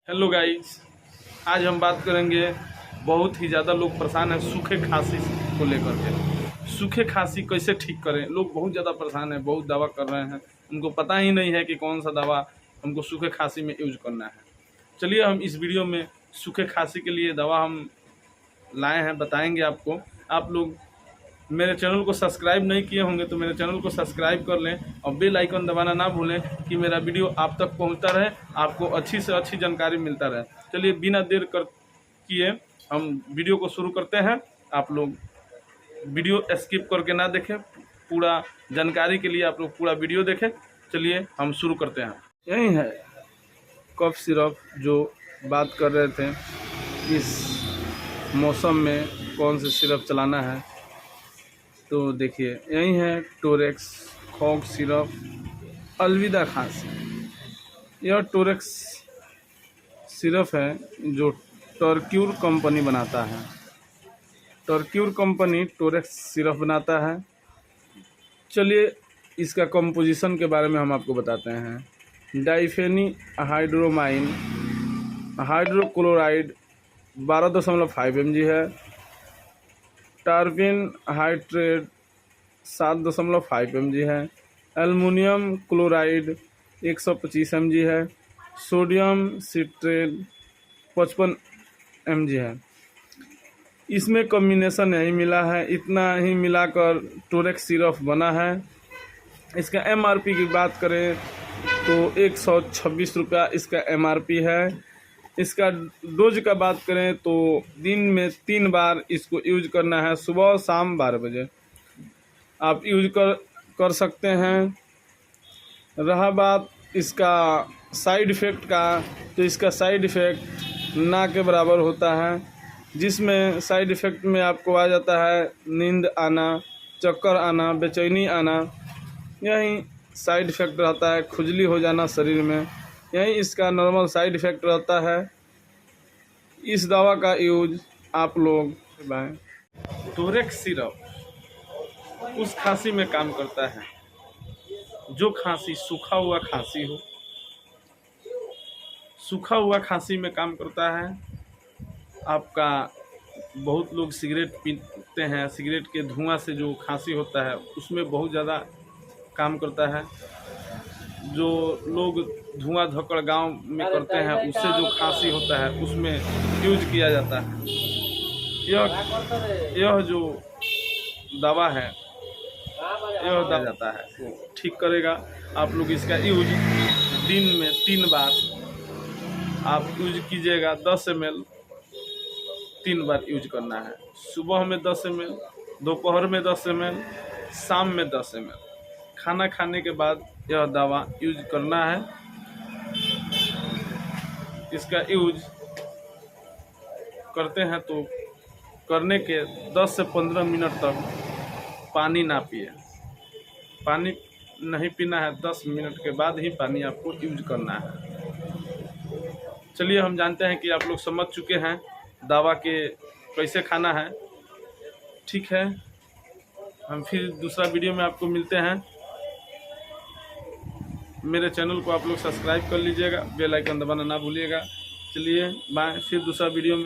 Hello guys, आज हम बात करेंगे। बहुत ही ज़्यादा लोग परेशान हैं सूखे खांसी को लेकर के। सूखे खांसी कैसे ठीक करें? लोग बहुत ज़्यादा परेशान हैं, बहुत दवा कर रहे हैं, उनको पता ही नहीं है कि कौन सा दवा हमको सूखे खांसी में यूज करना है। चलिए हम इस वीडियो में सूखे खांसी के लिए दवा हम लाए हैं, बताएंगे आपको। आप लोग मेरे चैनल को सब्सक्राइब नहीं किए होंगे तो मेरे चैनल को सब्सक्राइब कर लें और बेल आइकन दबाना ना भूलें कि मेरा वीडियो आप तक पहुंचता रहे, आपको अच्छी से अच्छी जानकारी मिलता रहे। चलिए बिना देर कर किए हम वीडियो को शुरू करते हैं। आप लोग वीडियो स्किप करके ना देखें, पूरा जानकारी के लिए आप लोग पूरा वीडियो देखें। चलिए हम शुरू करते हैं। यही है कफ सिरप जो बात कर रहे थे, इस मौसम में कौन से सिरप चलाना है। तो देखिए यही है टोरेक्स कफ सिरप अलविदा खांसी। यह टोरेक्स सिरप है जो टर्क्यूर कंपनी बनाता है। टर्क्यूर कंपनी टोरेक्स सिरप बनाता है। चलिए इसका कंपोजिशन के बारे में हम आपको बताते हैं। डाइफेनी हाइड्रोमाइन हाइड्रोक्लोराइड 12.5 mg है। टार्पिन हाइड्रेट 7.5 mg है। एल्युमिनियम क्लोराइड 125 mg है। सोडियम सिट्रेट 55 mg है। इसमें कॉम्बिनेशन यही मिला है, इतना ही मिलाकर टोरेक्स सिरप बना है। इसका MRP की बात करें तो 126 रुपया इसका MRP है। इसका डोज का बात करें तो दिन में 3 बार इसको यूज करना है, सुबह और शाम 12 बजे आप यूज कर सकते हैं। रहा बात इसका साइड इफ़ेक्ट का, तो इसका साइड इफ़ेक्ट ना के बराबर होता है, जिसमें साइड इफ़ेक्ट में आपको आ जाता है नींद आना, चक्कर आना, बेचैनी आना। यही साइड इफ़ेक्ट रहता है, खुजली हो जाना शरीर में, यही इसका नॉर्मल साइड इफ़ेक्ट रहता है। इस दवा का यूज आप लोग टोरेक्स सिरप उस खांसी में काम करता है जो खांसी सूखा हुआ खांसी हो। सूखा हुआ खांसी में काम करता है। आपका बहुत लोग सिगरेट पीते हैं, सिगरेट के धुआं से जो खांसी होता है उसमें बहुत ज़्यादा काम करता है। जो लोग धुआं धक्कड़ गांव में करते हैं उससे जो खांसी होता है उसमें यूज किया जाता है। यह जो दवा है यह दवा जाता है वो ठीक करेगा। आप लोग इसका यूज दिन में 3 बार आप यूज कीजिएगा। 10 ml 3 बार यूज करना है। सुबह में 10 ml, दोपहर में 10 ml, शाम में 10 ml। खाना खाने के बाद यह दवा यूज करना है। इसका यूज करते हैं तो करने के 10 से 15 मिनट तक पानी ना पिए। पानी नहीं पीना है, 10 मिनट के बाद ही पानी आपको यूज करना है। चलिए हम जानते हैं कि आप लोग समझ चुके हैं दवा के कैसे खाना है। ठीक है, हम फिर दूसरा वीडियो में आपको मिलते हैं। मेरे चैनल को आप लोग सब्सक्राइब कर लीजिएगा, बेल आइकन दबाना ना भूलिएगा। चलिए बाय, फिर दूसरा वीडियो में।